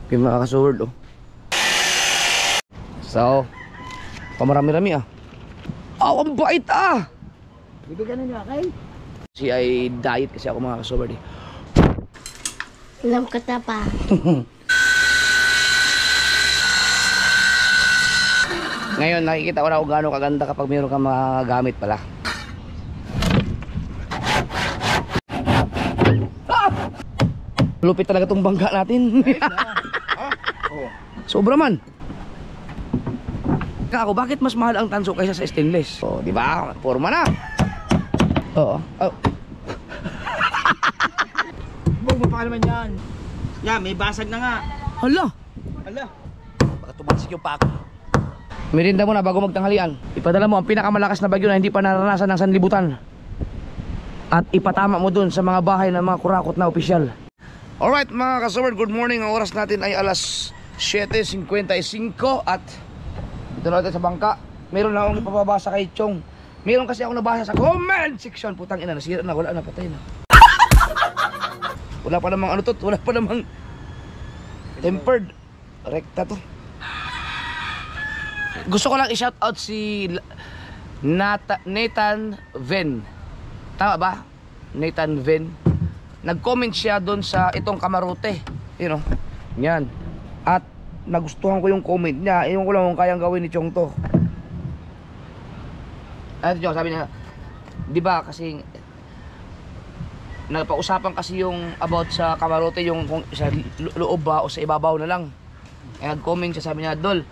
Okay, mga kasword, oh. So, pamarami-rami, ah. Oh, ang bait, ah! Bibigyan niyo akin? Kasi ay diet kasi ako, mga kasword, eh. Alam ka ta pa. Ngayon, nakikita ko na kung gaano kaganda kapag mayroon kang mga gamit pala. Ah! Lupit talaga itong bangga natin. Sobra man. Kako, bakit mas mahal ang tanso kaysa sa stainless? Oh, di ba? Forma na. Oo. Oh. Huwag mo pa naman yan. Yan, may basag na nga. Hala. Hala. Baka tumansik yung pako. Merinda mo na bago magtanghalian. Ipadala mo ang pinakamalakas na bagyo na hindi pa naranasan ng sanlibutan. At ipatama mo dun sa mga bahay ng mga kurakot na opisyal. Alright mga kasaward, good morning. Ang oras natin ay alas 7:55 at ito na natin sa bangka. Meron na akong ipapabasa kay Chong. Meron kasi ako nabasa sa comment section. Putang ina, nasira na, wala na, patay na. Wala pa namang ano to, wala pa namang tempered. Rekta to. Gusto ko lang i-shout out si Nathan Ven. Tama ba? Nathan Ven. Nag-comment siya doon sa itong kamarote. You know? Yan. At nagustuhan ko yung comment niya. Ewan ko lang kung kayang gawin ni Chong to. At Chong, sabi niya, di ba kasi nagpausapan kasi yung about sa kamarote, yung kung sa loob ba o sa ibabaw na lang. Eh, nag-comment siya, sabi niya, Dol,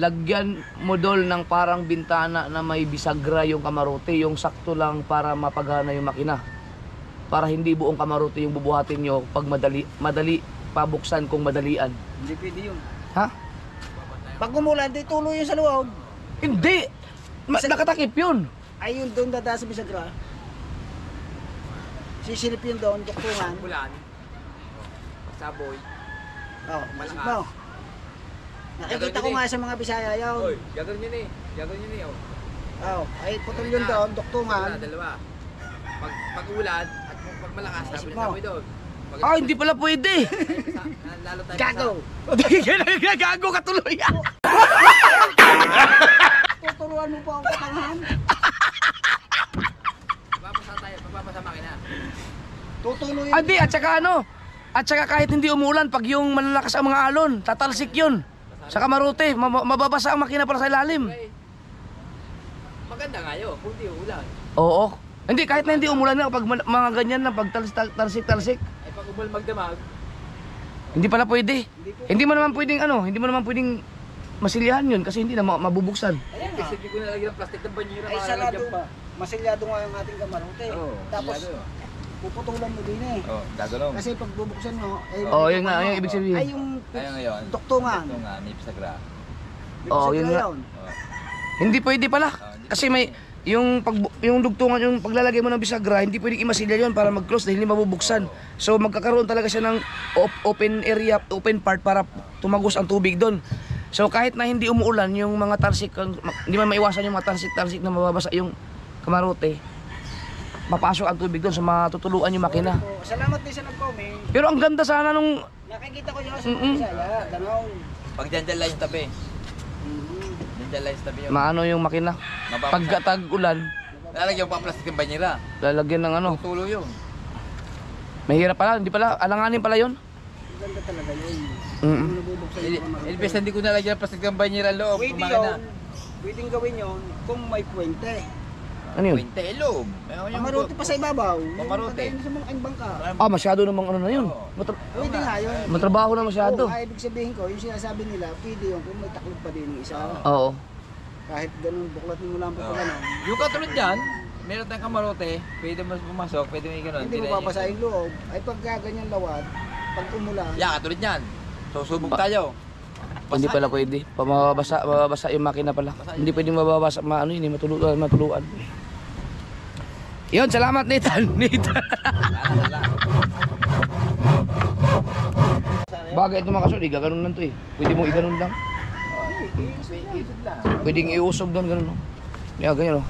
lagyan mo Dol ng parang bintana na may bisagra yung kamarote, yung sakto lang para mapagana yung makina. Para hindi buong kamarote yung bubuhatin nyo pag madali pabuksan kung madalian. Hindi pwede yun. Ha? Pag umulan, di tuloy yun sa loob. Hindi! Nakatakip yun! Ay yun doon dadaan sa bisagra. Sisilip yun doon, duktungan. Ulan. Saboy. Oh, masip mo. Nakikita ko nga sa mga Bisaya yun. Oy, gagawin nyo ni. Gagawin nyo ni. Oh, ay putol yun doon, duktungan. Dalawa. Pag ulan at pag malakas, sabi na saboy doon. Ah, hindi pala pwede! Lalo tayo Gago! Gago ka tuloy! Tuturuan mo pa ang katangahan. Papasa tayo, papasa makina. Tutuloy. Hindi, at saka ano? At saka kahit hindi umulan, pag yung malalakas ang mga alon, tatalsik yun. Sa kamarote, mababasa ang makina para sa ilalim. Okay. Maganda nga yun, kung di ulan. Oo. Hindi, kahit na hindi umulan na, pag mga ganyan na, pag talsik-talsik. Ay pag umal magdamag. Hindi pala pwede. Hindi mo naman pwedeng ano, hindi mo naman pwedeng masilyahan yun kasi hindi na mabubuksan. Ayan nga. Isipin ko na lagi ng plastic ng banyera. Ay sarado, masilyado nga yung ating kamarote. Oo, Tapos puputulan mo din eh. Oh, gagalaw. Kasi pag bubuksan mo, ay Oo, yun nga, yung ibig sabihin. ay yung Ayun ngayon. duktungan. Ito nga, may bisagra. Oo, yun nga. Hindi pwede pala. Kasi may yung dugtungan, yung paglalagay mo ng bisagra, hindi pwedeng imasilya yun para mag-close dahil hindi mabubuksan. So magkakaroon talaga siya ng open area, open part para tumagos ang tubig doon. So kahit na hindi umuulan, yung mga talsik, hindi man maiwasan yung mga talsik na mababasa yung kamarote, mapasok ang tubig doon sa matutuluan yung makina. Salamat din sa nag-comment. Pero ang ganda sana nung Nakikita ko yun sa mga Bisaya, gano'n. Pag dyan lang yung tabi. Dyan lang yung tabi yun. maano yung makina. Pagkatag ulan, Lalagyan pa plastic ng banyera. lalagyan ng ano. Tulo yun. Mahirap pala, hindi pala, alanganin pala yun. Ganda talaga yun. Mm. Nabubuksan yung kamarote. Elvis, hindi ko nalagyan ng plastic ng banyera loob. Pwede Kumakina. yun. Pwedeng gawin yun kung may puwente. Ano yun? Puwente, loob. Kamarote pa sa ibabaw. Kamarote. Kagayin sa mga bangka. Ah, masyado namang ano na yun. Pwede nga yun. Matrabaho na masyado. Oo, ibig sabihin ko, yung sinasabi nila, pwede yun kung may taklog pa din yung isa. Oo. Kahit ganun, buklatin mo lang pa gano'n. Yung katulad dyan, meron tayong kamarote, pwede mo pumasok, pwede mo gano'n. Hindi mo babasa yung loob. Ay pagka ganyan lawad, pag umulan, Yeah, katulad yan. Susubok tayo. Hindi pala pwede. Mababasa yung makina pala. Hindi pwedeng mababasa, maano yun, matuluan. Yun, salamat Nathan. Bagay ito mga kasod, gaganon lang to eh. Pwede mo iganon lang. Pwedeng iusog doon, ganun no. Yeah, ganyan no.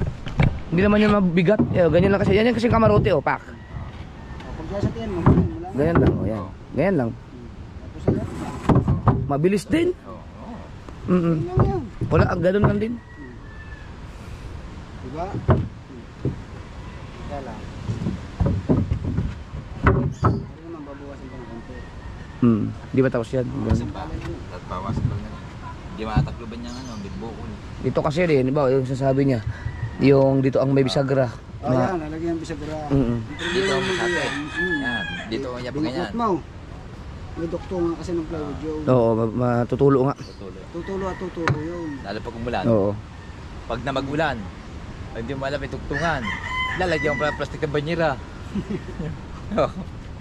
Hindi naman yun mabigat. Yeah, ganyan lang kasi. Yan kasi kamarote oh, pak. pag sa tiyan mo, wala. Ganyan lang, oh yan. Ganyan lang. Tapos Mabilis din. Oo. Mm. Wala, ang ganun lang din. Diba? Kaya lang. Ano naman babawasan pa ng konti. Di ba tapos yan? At bawas pa lang. Hindi matakloban niya bitbukol. Dito kasi rin, di ba, yung sasabi niya, yung dito ang may bisagra. Oh, yan, lalagyan bisagura. Dito ang masate. Yan. Dito niya pa ganyan. Binukot mo. May doktor nga kasi ng plywood yun. Oo, matutulo nga. Tutulo at tutulo yun. Lalo pag umulan. Oo. Pag na mag-ulan, hindi mo alam may tugtungan. Lalagyan mo pa ng plastic na banyera.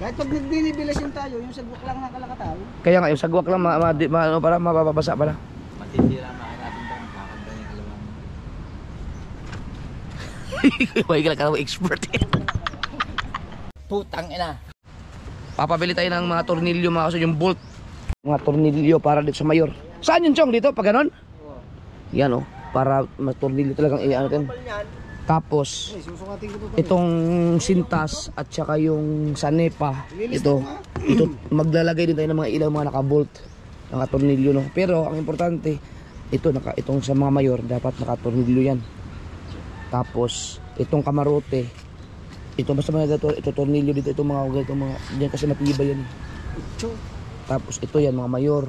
Kahit pag nagbinibilasin tayo, yung sagwak lang ng kalakataw. Kaya nga, yung sagwak lang, ano para, mapapabasa pala. Matitira mga natin doon. Kakanda yung kalawang. Huwag ka lang expert eh. Putang ina. Papabili tayo ng mga tornilyo, mga kaso, yung bolt. Mga tornilyo para dito sa mayor. Saan yung chong dito? Pag ganon? Yan oh, para tornilyo talagang ano din. Tapos, Susukatin ko to. itong sintas at saka yung sanepa, ito maglalagay din tayo ng mga ilaw, mga naka-bolt, naka-tornilyo, no. Pero ang importante, itong sa mga mayor dapat naka-tornilyo yan. Tapos itong kamarote, ito basta mga ito tornilyo dito, itong mga diyan kasi matibay yan. Tapos ito yan mga mayor.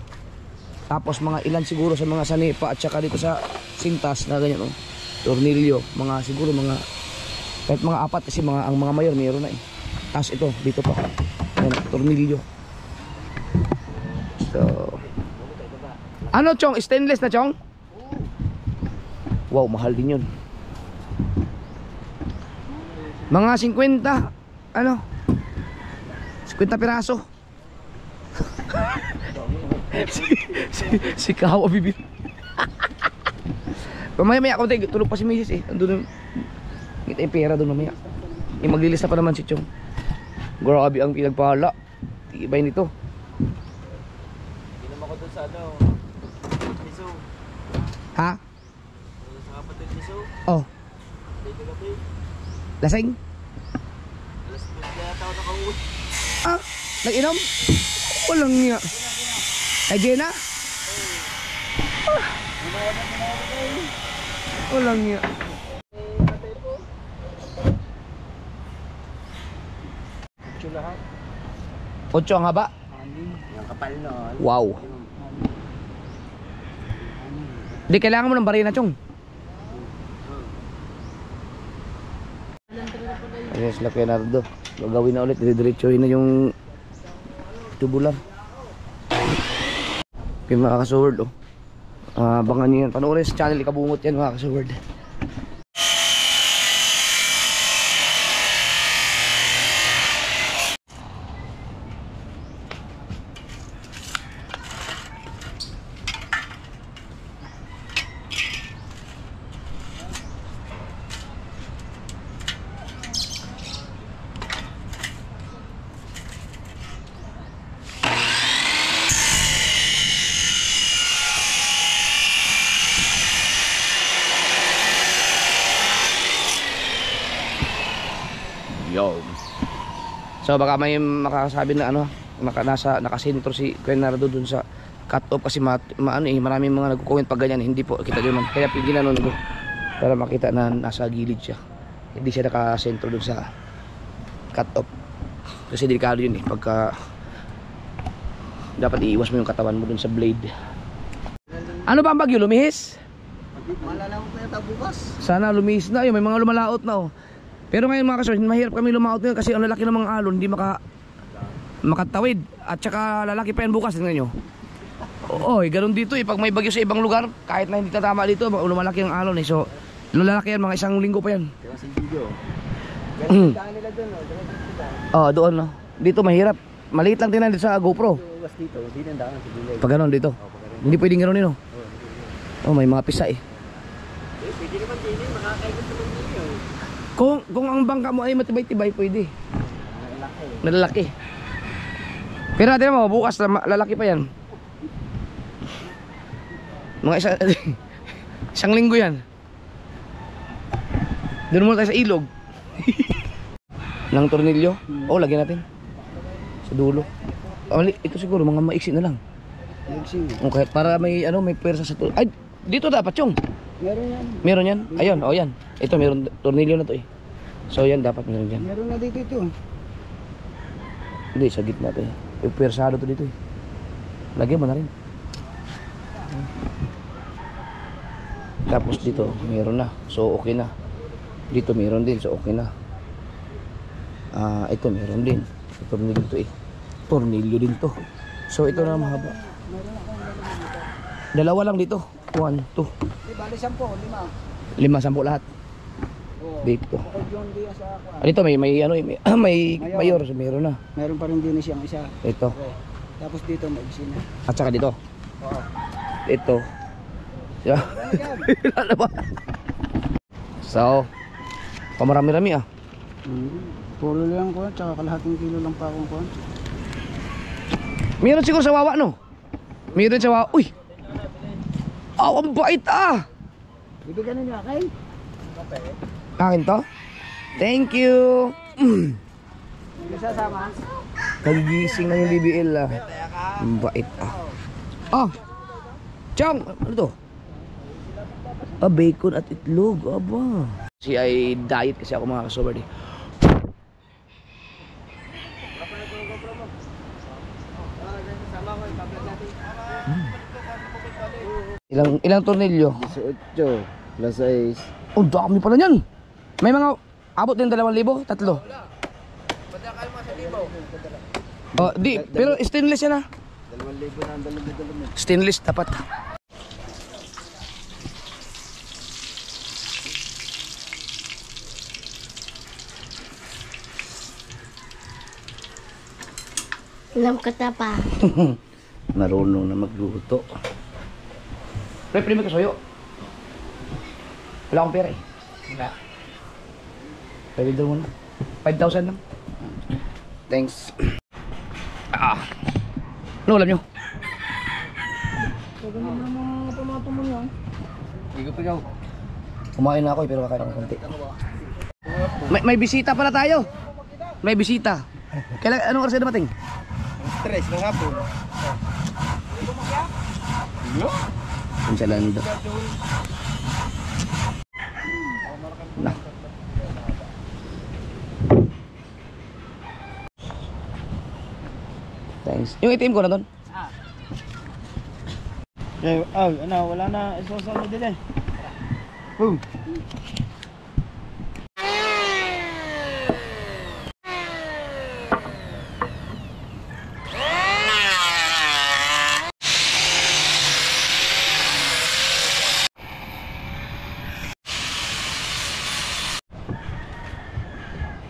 Tapos mga ilan siguro sa mga sanepa at saka dito sa sintas na ganyan, oh. Tornilyo, mga siguro mga kahit mga 4 kasi ang mga mayor mayroon na eh. Tapos ito, dito pa. Yan, tornilyo. So, ano chong? Stainless na chong? Wow, mahal din yun. Mga 50, ano? 50 piraso. si Kawa bibili. Mamaya konti, tulog pa si Mrs. eh. Andun kita yung pera doon mamaya. Maglilista pa naman si Chong. Grabe ang pinagpala. Tibay nito. Inom ako doon sa ano. Miso. Ha? Sa kapatid miso. Oh. Dito gabi. Lasing? Alas 2 na tao nakauwi. Ah, nag-inom? Walang niya. Kay Jenna? Walang niya. Lahat. 8 ang haba? Yung kapal nun. Wow. Di kailangan mo ng barina, Chong. Ayan sila Leonardo. Gagawin na ulit, didiretsuhin na yung tubular. Okay mga kasword, oh. Abangan nyo yan. Panoorin sa channel, Ikabungot yan mga kasword. Yo. So baka may makakasabi na ano, nakasentro si Leonardo dun sa cut off kasi maraming mga nagko-comment pag ganyan, hindi po kita din man. Kaya ginanon ko para makita na nasa gilid siya. Hindi siya nakasentro dun sa cut off. Kasi delikado yun eh pagka dapat iiwas mo yung katawan mo dun sa blade. Ano ba ang bagyo? Lumihis? Malalaman ko yata bukas. Sana lumihis na yun, may mga lumalaot na oh. Pero ngayon mga kasor, mahirap kami lumaot ngayon kasi ang lalaki ng mga alon, hindi makatawid. At saka lalaki pa yan bukas, tingnan nyo. Oo, ganun dito eh. Pag may bagyo sa ibang lugar, kahit na hindi tatama dito, lumalaki ang alon eh. So, lalaki yan, mga 1 linggo pa yan. Kaya si Gigo. Ganun daan nila doon, no? Oo, doon no. Dito mahirap. Maliit lang tingnan dito sa GoPro. Bukas dito, hindi nang daan sa gilid. Pag ganun dito. Hindi pwedeng ganun yun, no? Oh, may mga pisa eh. Pwede naman din eh, makakaibot naman din yun. Kung ang bangka mo ay matibay-tibay, pwede. Nalalaki. Pero natin mo, bukas lalaki pa yan. Mga isang linggo yan. Doon muna tayo sa ilog. Ng tornilyo. Oo, lagyan natin. Sa dulo. Ito siguro, mga maiksi na lang. Nagsing. Okay, para may ano, may pwersa sa ay dito dapat yung. Meron yan. Meron yan? Ayun, oh yan. Ito meron tornilyo na to eh. So yan dapat meron diyan. Meron na dito ito. Hindi sa gitna to eh. May pwersado to dito eh. Lagyan mo na rin. Tapos dito meron na. So okay na. Dito meron din. So okay na. Ito meron din. Tornilyo to eh. Tornilyo din to. So ito na mahaba. Dalawa lang dito. 1, 2. Di bali 10, 5. 5, 10 lahat. Oo. Dito. Bukod yun di sa ako. Dito may ano may mayor, so meron na. Meron pa rin din siyang isa. Ito. Okay. Tapos dito may opisina. At saka dito. Oo. Ito. Yeah. Ano ba? So, pamarami-rami ah. Puro lang ko, tsaka kalahating kilo lang pa akong kuhan. Meron siguro sa Wawa no? Meron sa Wawa. Uy! Ang bait ah! Bibigyan ninyo akay? Akin to? Thank you! Hindi sasama. Nagigising na yung BBL ah. Ang bait ah. Ah! Chang! Ano to? Bacon at itlog. Aba. Kasi ay diet kasi ako mga kasober eh. Ilang tornilyo? 18 plus 6. Oh, dami pala niyan. May mga abot din 2,000, 3. Oh, di, pero stainless yan ah. 2,000 na ang dalawa. Stainless dapat. Alam ka na pa. Marunong na magluto. Pre, may kasuyo. Wala akong pera eh. Wala. Pwede daw muna. 5,000 lang. Thanks. Ano alam nyo? Pwede mo na mga tomato mo yan. Pigaw. Kumain na ako eh, pero kakain ako konti. May bisita pala tayo. May bisita. Kailan, anong oras na dumating? 3 ng hapon. Ang salando. Na. Thanks. Yung ATM ko na doon. Ano, wala na isosalo din eh. Boom.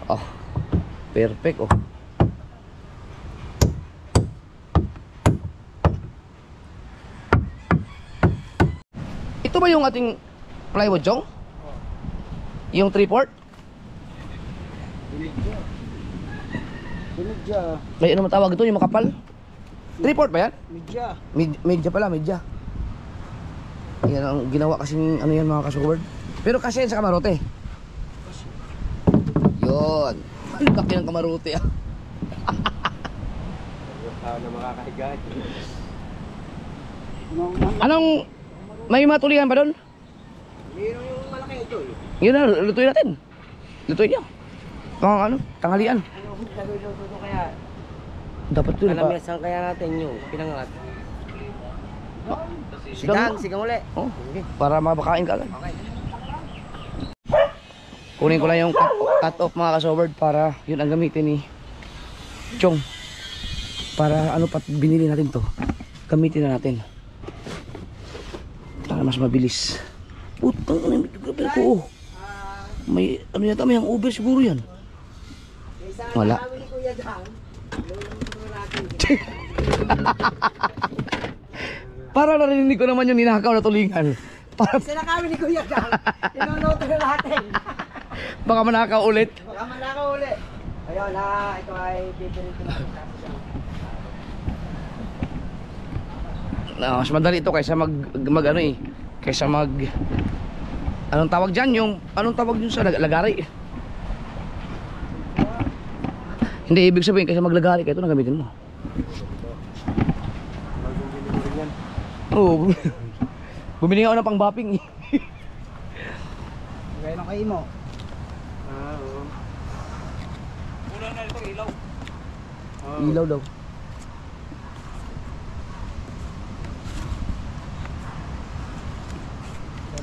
Oh. Perfect oh. Ito ba yung ating plywood, Jong? Yung 3/4? Medya. May ano matawag ito, yung makapal? 3/4 ba yan? Medya. Medya pala, medya. Yan ang ginawa kasing ano yan mga kasuward. Pero kasi yan sa kamarote. Yun. Ang laki ng kamarote ah. Na makakahiga. Anong, may matulihan ba doon? Mayroon yung malaki ito eh. Yun na, lutuin natin. Lutuin niyo. Kung ano, tanghalian. Ano, luluto kaya? Dapat yun pa. Kalamisan kaya natin yung pinangat. Sigang, sigang uli. Oh, para mabakain ka agad. Kunin ko lang yung cut off mga kasoberd para yun ang gamitin ni Chong. Para ano pat binili natin to. Gamitin na natin. Para mas mabilis. Putang ano yung videographer ko oh. May ano yata may hangover siguro yan. Wala. Para narinig ko naman yung ninakaw na tulingan. Para Isa na kami ni Kuya Gang. Inunoto na natin. baka manakaw ulit. Baka manakaw uli. Ayun na, ito ay bibili ko na. Mas madali ito kaysa mag ano eh. Kaysa mag anong tawag diyan yung anong tawag yun sa lagari? Hindi ibig sabihin kaysa maglagari kaya ito na gamitin mo. yan. Oo. Bumili nga ako ng pang-bapping eh. Gaya ng kay mo. Oo. Kulang na ito, ilaw. Ilaw daw.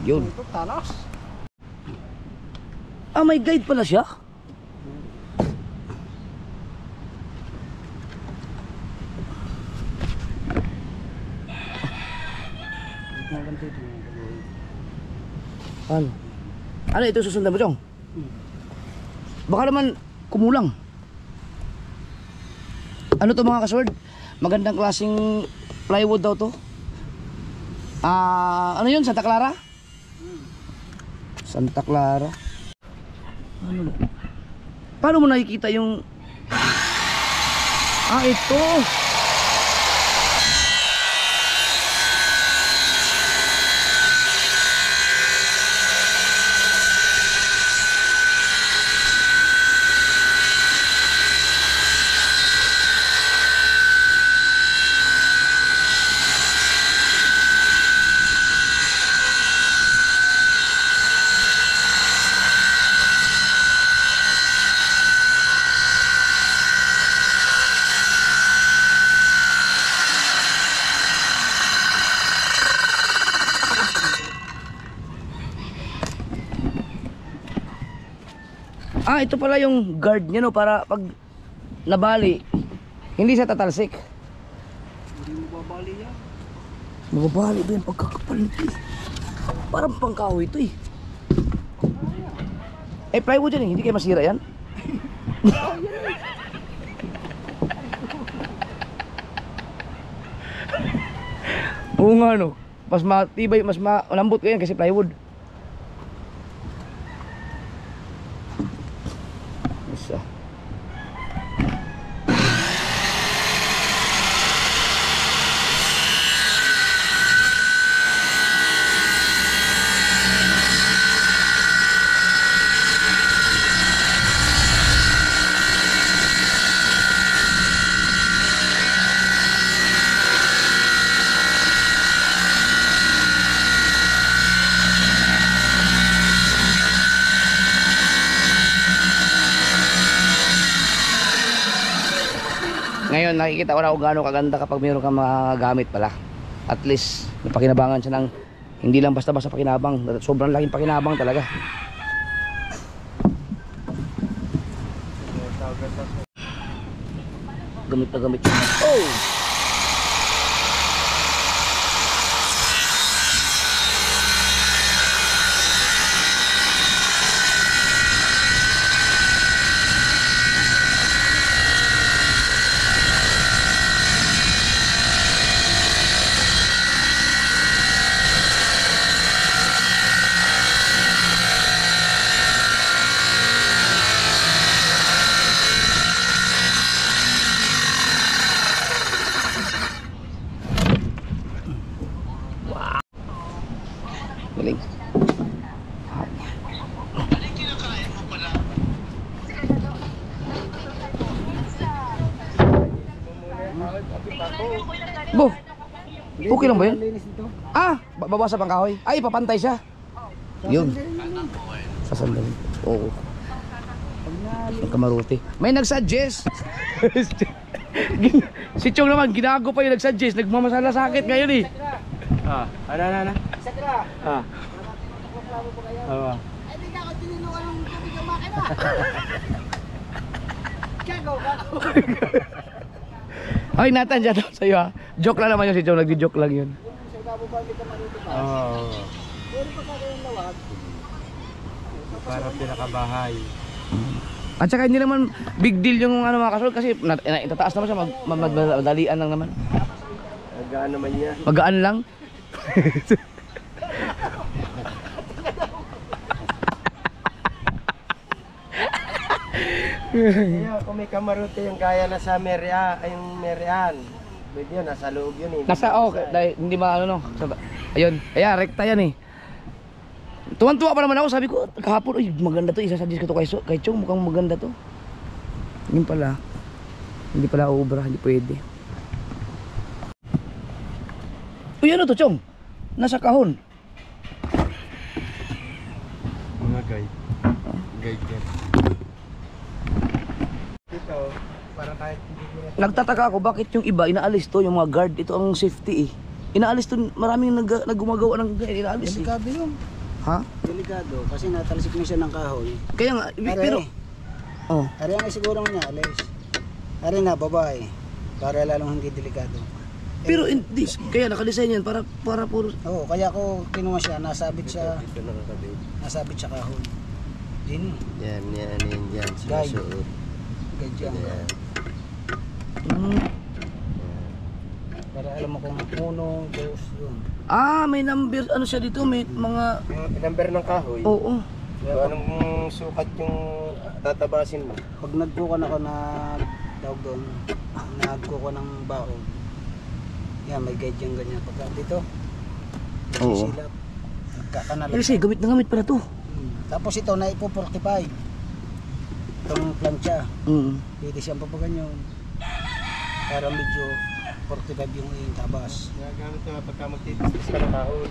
Yun. Ito, talas. Ah, may guide pala siya. Ano? Ano ito susundan mo, Chong? Baka naman kumulang. Ano to mga kasword? Magandang klaseng plywood daw to. Ano yun? Santa Clara? Santa Clara. Ano? Paano mo nakikita yung... ito! Ito pala yung guard niya, no, para pag nabali, hindi siya tatalsik. Hindi mo babali yan. Mababali ba yung pagkakapal nito eh. Parang pangkahoy ito eh. Plywood yan eh, hindi kayo masira yan. Oo nga no, mas matibay, mas malambot ko yan kasi plywood. Isa. Ngayon nakikita ko na kung gaano kaganda kapag mayroon kang magagamit pala. At least napakinabangan siya ng hindi lang basta-basta pakinabang, sobrang laking pakinabang talaga. Gamit na gamit siya. Oh! Galing. Bo, okay lang ba yun? Babasa pang kahoy. Ay, papantay siya. Yun. Sasandali. Oo. Kamaruti. May nagsuggest. Si Chong naman, ginago pa yung nagsuggest. Nagmamasala sakit ngayon eh. Ano? Sakra. Oo. Hindi ka ako tinulungan ng tubig ang makina. Gago. Ay, Nathan, dyan ako sa'yo ha. Joke lang naman yun si Chong. Nagdi-joke lang yun. Oo. Para pinakabahay. At saka hindi naman big deal yung ano mga kasul kasi itataas naman siya, madalian lang naman. Magaan naman yan. Magaan lang. Kung may kamarote yung kaya na sa yung Merian. Pwede yun, nasa loob yun eh. Dahil hindi maano no. Ayun, ayan, rekta yan eh. Tuwan-tuwa pa naman ako, sabi ko kahapon, uy maganda to, isasuggest ko to kay Chong, mukhang maganda to. Yun pala, hindi pala ubra, hindi pwede. Uy, ano to, Chong? Nasa kahon. Mga guide. Guide yan. Ito, para kahit hindi mo na... Nagtataka ako bakit yung iba inaalis to, yung mga guard, ito ang safety eh. Inaalis to, maraming nagumagawa ng inaalis eh. Delikado yun. Ha? Delikado. Kasi natalisik na siya ng kahoy. Kaya nga, pero... Oh. Ari ang siguro niya, alis. Ari na, babae. Para lalong hindi delikado. Pero hindi, kaya nakadesign yan para puro... Oo, kaya ako kinuha siya, nasabit sa Ito nakakabit. kahoy. Din. Yan. Guide. Sinusuot. Ganyan. Yan. Para alam mo kung puno, dos, yun. Ah, may number, ano siya dito, may mga... Yung number ng kahoy. Oo. Kung anong sukat yung tatabasin mo. Pag nagkukan ako na tawag doon, nagkukan ng baon. Yan, may guide yung ganyan. Pagka dito, Oo. silap. Nagkakanal. Kasi gamit na gamit pala to. Tapos ito na ipo 45. Itong plancha, pwede siyang papaganyan. Para medyo 45 yung tabas. Ginagamit na pagka magtitis ka ng kahoy.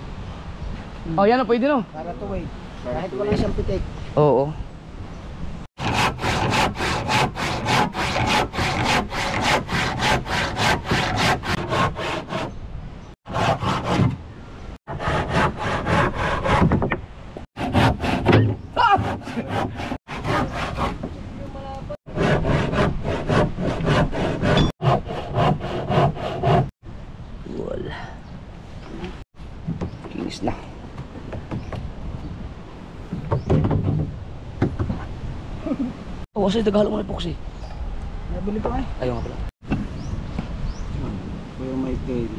Oh, yan na, pwede no? Para tuwid. Kahit wala siyang pitik. Oo. Wala. Kinis na. Oh, kasi tagahalo mo na epoxy. Nabili pa eh. Ayaw nga pala. Pero may tail.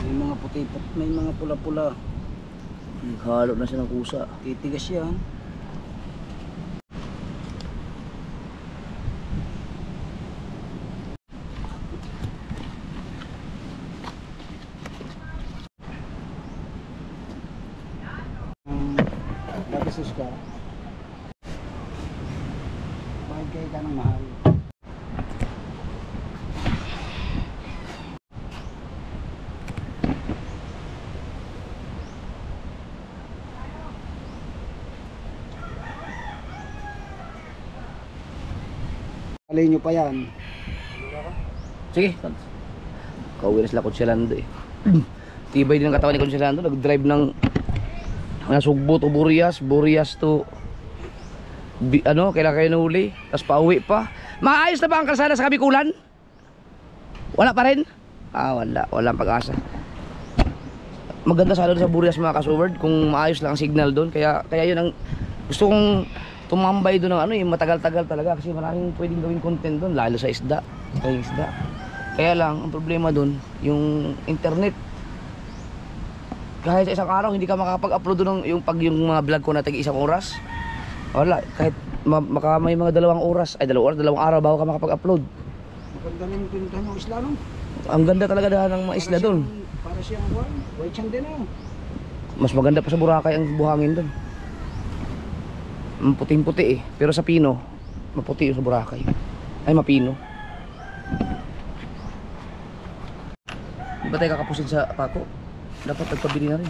May mga puti, may mga pula-pula. Halo na siya ng kusa. Titigas yan. Nagasus ka. Bakit kayo ka ng mahal? Alay nyo pa yan. Sige. Kauwi na sila Consielando eh. Tibay din ang katawan ni Consielando. Nag-drive ng Sugbo to Burias to kailan kayo nahuli, tapos pauwi pa. Maayos na ba ang kalsada sa Kabikulan? Wala pa rin? Walang pag-asa. Maganda sana doon sa Burias mga kasuward kung maayos lang ang signal doon. Kaya yun ang gusto kong tumambay doon ng matagal-tagal talaga kasi maraming pwedeng gawin content doon lalo sa isda. Kaya lang ang problema doon yung internet. Kahit sa isang araw hindi ka makakapag-upload doon yung mga vlog ko na tag isang oras. Wala, kahit may mga 2 oras, 2 araw bago ka makapag-upload. Maganda na yung pinuntahan yung isla nun. Ang ganda talaga ng mga isla doon. Para siyang white sand din ah. Mas maganda pa sa Boracay ang buhangin doon. Puting-puti eh, pero sa Pino maputi yung sa Boracay. Ay, mapino. Di ba tayo kakapusin sa Paco? Dapat nagpabili na rin.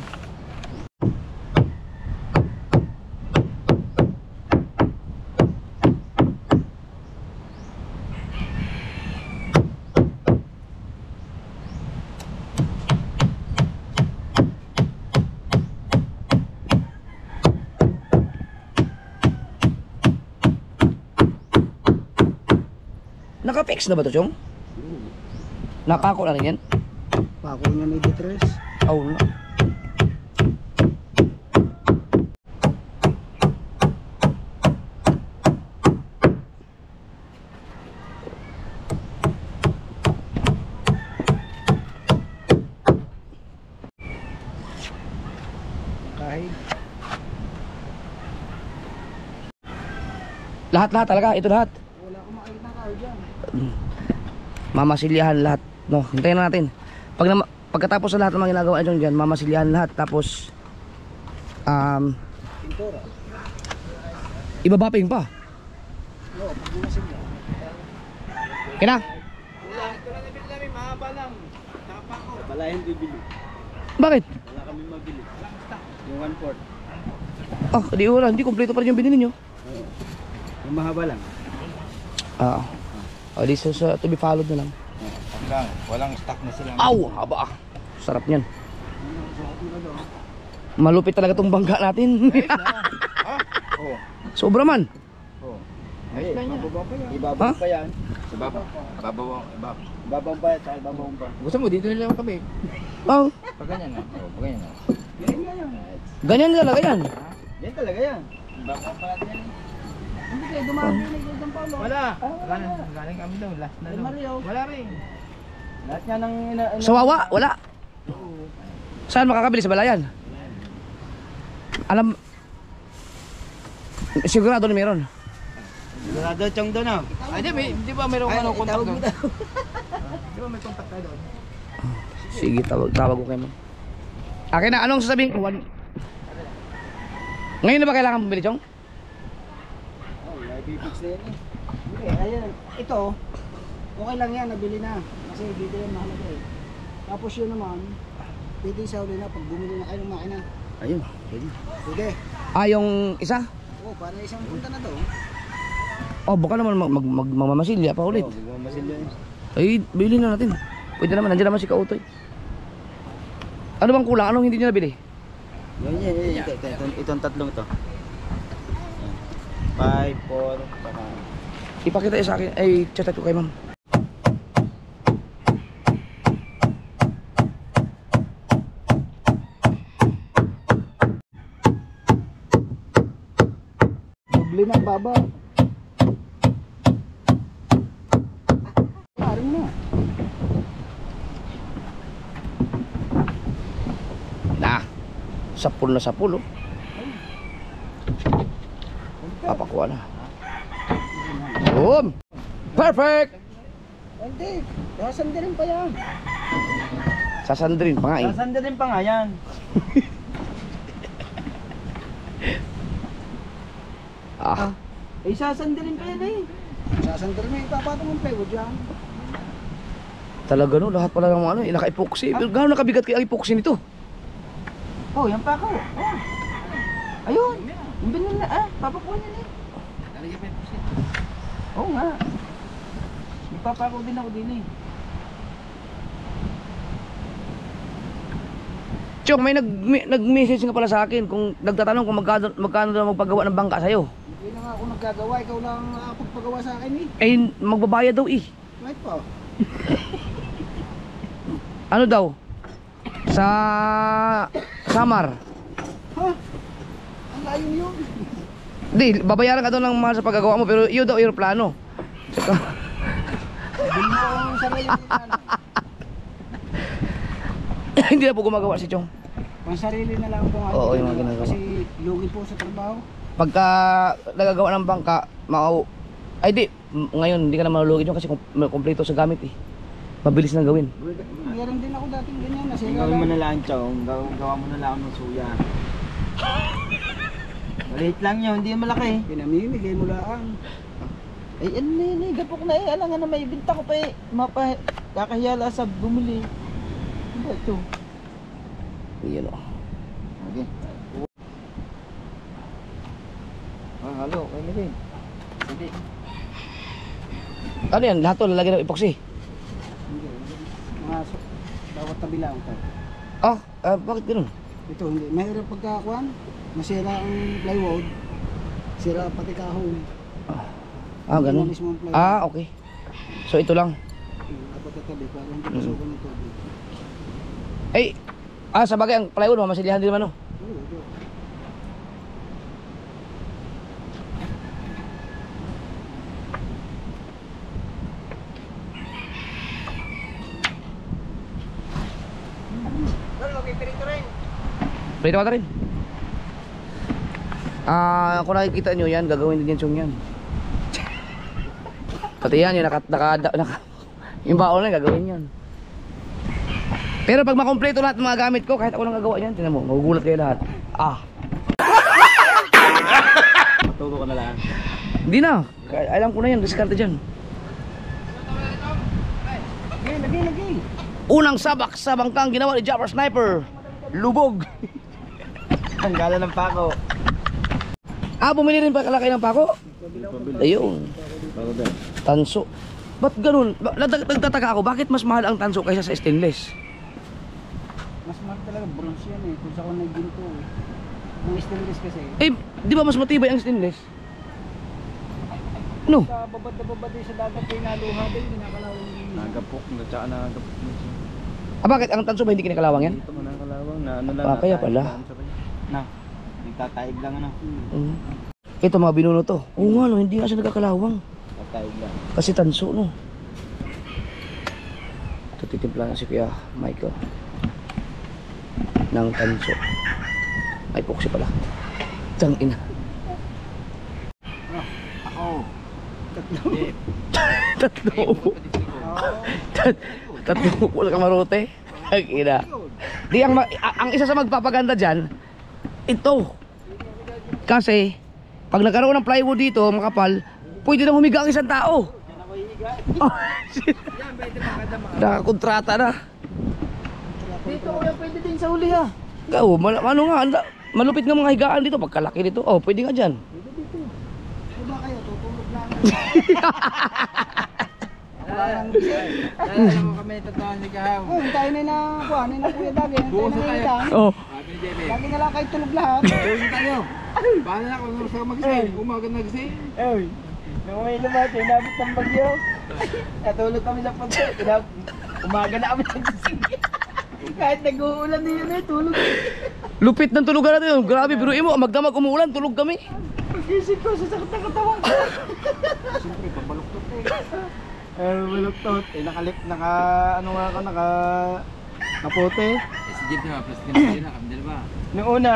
Naka-fix na ba ito, Chong? Napako na rin yan? Pako niya may detres. Oh, no. Kahit Lahat talaga, ito lahat. wala akong makikita kayo dyan. Mamasilyahan lahat. No, hintayin na natin. Pagkatapos sa lahat ng mga ginagawa nyo dyan, mamasilyahan lahat. Tapos Pintura. ibabaping pa. Oo, pag masigla. Kina? Ito na nabili namin, mahaba lang. Tapako. Wala yung bibili. Bakit? Wala kami mabili. Yung 1/4. Ah, di wala. Hindi kompleto pa rin yung binili nyo. Yung mahaba lang. Ah. Oh, di sa to be followed na lang. Walang stock na sila. Aw, haba. Sarap niyan. Malupit talaga tong bangka natin. Oo. Sobra man. Oo. Ayos na yan. Ibabaw Ha? pa yan. Sa baba. Babaw. Ibabaw pa yan, tsaka ibabaw pa. Gusto mo, dito nila kami. Oh, Pag ganyan na. Oo, pag ganyan na. Ganyan nga yan. ganyan talaga yan. Yan talaga yan. Ibabaw pa natin yan. Hindi kayo dumami na kayo ng Paulo. Wala. Wala. Galing kami daw. Last na Ay, daw. Mario. Wala rin. Lahat nga ng Sa Wawa, wala. Saan makakabili? Sa Balayan? Alam, sigurado na meron. Sigurado chong doon ah. Ay, di ba mayroong ano contact doon? daw. Di ba may contact tayo doon? Sige, tawag ko kayo mo. Akin na, anong sasabihin ko? Ngayon na ba kailangan bumili, Chong? Oh, ibibig na yan eh. Hindi, ayan. Ito, okay lang yan, nabili na. Kasi dito yan mahalaga eh. Tapos yun naman, pwede sa uli na pag bumili na kayo ng makina. Ayun, pwede. Pwede. Ah, yung isa? Oo, para isang punta na to. Oh, baka naman magmamasilya pa ulit. Oo, magmamasilya yun. Ay, bilhin na natin. Pwede naman, nandiyan naman si Kautoy. Ano bang kulang? Anong hindi niya nabili? Yan. Itong tatlong ito. 5, 4, saka... Ipakita sa akin. Ay, chat ko kay ma'am. Doble na baba. Parang na. Na. Sapul na sapul, oh. Papakuha na. Boom! Perfect! Hindi, sasandirin pa yan. Sasandrin pa nga eh. Sasandirin pa nga yan. Ah, Eh, sasandirin pa yan eh. Sasandirin na, ipapatong ang plywood yan. talaga no, lahat pala ng mga ano, naka-epoxy. Gano'n nakabigat kaya ang epoxy nito? Oh, yan pa ako. Oh. Ayun. Yung binil na, papakuha niya na eh. Oo nga. Ipapako din ako din eh. Chong, may nag-message nga pala sa akin kung nagtatanong kung magkano daw magpagawa ng bangka sa'yo. Hindi na nga ako naggagawa, ikaw lang nakapagpagawa sa akin eh. Eh, magbabayad daw eh. Right pa. Ano daw? Sa Samar. Ha? Ang layo yun. Di, babayaran ka daw ng mahal sa paggagawa mo, pero iyo daw aeroplano. Bili mo ang sarili na Hindi na po gumagawa si Chong. Pang sarili na lang po nga. Oo, yung mga ginagawa. Kasi lugi po sa trabaho. Pagka nagagawa ng bangka, ay di, ngayon hindi ka na malulugi Chong kasi kompleto sa gamit eh. Mabilis na gawin. Meron din ako dating ganyan. Nasira Gawin mo lang. na lang, Chong. Gawa mo na lang ng suya. Maliit lang yun, hindi malaki. Pinamimigay mo lang. Ay, ano na yun eh, gapok na eh. Alam nga na may binta ko pa eh. Kakahiyala sa bumili. Ano ba ito? Iyan o. Okay. Halo, kayo na rin. Hindi. Ano yan? Lahat to lalagyan ng epoxy. Hindi. Mga bawat tabi lang ito. Bakit ganun? Ito hindi. Mahirap pagkakuan. Masira ang plywood. Sira pati kahon. Ganun. Yung mismo ang plywood. Okay. So ito lang. Dapat tatabi para hindi pasukan ng tubig. Sa bagay ang plywood, mamasilihan din naman, no? Oo, ito. Pwede ka rin. Kung nakikita nyo yan, gagawin din yan Chong yan. Pati yan, yung yung baon na gagawin yan. Pero pag makompleto lahat ng mga gamit ko, kahit ako lang gagawa yan, tinan mo, magugulat kayo lahat. Matuto ka na lang. Hindi na, alam ko na yan, diskarte dyan. Lagi. Unang sabak sa bangkang ginawa ni Japper Sniper. Lubog. Ang gala ng pako. Bumili rin pa kalaki ng pako? Ayun. Tanso. Ba't ganun? Nagtataka ako, bakit mas mahal ang tanso kaysa sa stainless? Mas mahal talaga, bronze yan eh. Kung sa kung nagginto eh. Yung stainless kasi. Eh, di ba mas matibay ang stainless? No? Sa babad na babad eh, sa dagat ay naluha din, kinakalawang din. Nagapok na tsaka nagapok na siya. Bakit ang tanso ba hindi kinakalawang yan? Dito mo nakakalawang na ano lang. Kaya nataib pala. lang, sabay. Na, nagtataib lang ano. Ito mga binuno to. Oo nga no, hindi nga siya nagkakalawang. Nagtataib lang. Kasi tanso no. Ito titimpla na si Kuya Michael ng tanso. Ay poksi pala. Tang ina. Ako. Tatlo. Tatlo pula kamarote. Ang ina. Di ang isa sa magpapaganda diyan ito. Kasi pag nagkaroon ng plywood dito, makapal, pwede nang humiga ang isang tao. Oh, nakakontrata na. Dito kuya, pwede din sa uli ha. Ano nga, malupit nga mga higaan dito, pagkalaki nito. Oh, pwede nga dyan. Pwede dito. Diba kayo, tutulog lang. Alam mo kami totoo ni Kahaw. Oh, hintayin na na kuhanin na kuya Dagi. Hintayin na na lang. Oh. Sabi ni JB. Lagi na lang kayo tulog lahat. Tulog tayo. Paano na kung gusto ka mag-sale? Umaga nag-sale. Oy, nung may lumati, inabot ng bagyo. Natulog kami sa punto. Umaga na kami nagising. Kahit nag-uulan din yun eh, tulog. Lupit ng tulugan natin yun. Grabe, biruin mo, magdamag umuulan, tulog kami. Pagising ko, sasakit ang katawan ko. Siyempre, pabaluktot eh. Baluktot. Ano nga ako, nakapote. Si Jeep na, plastic na sila, kami dalawa. Noong una,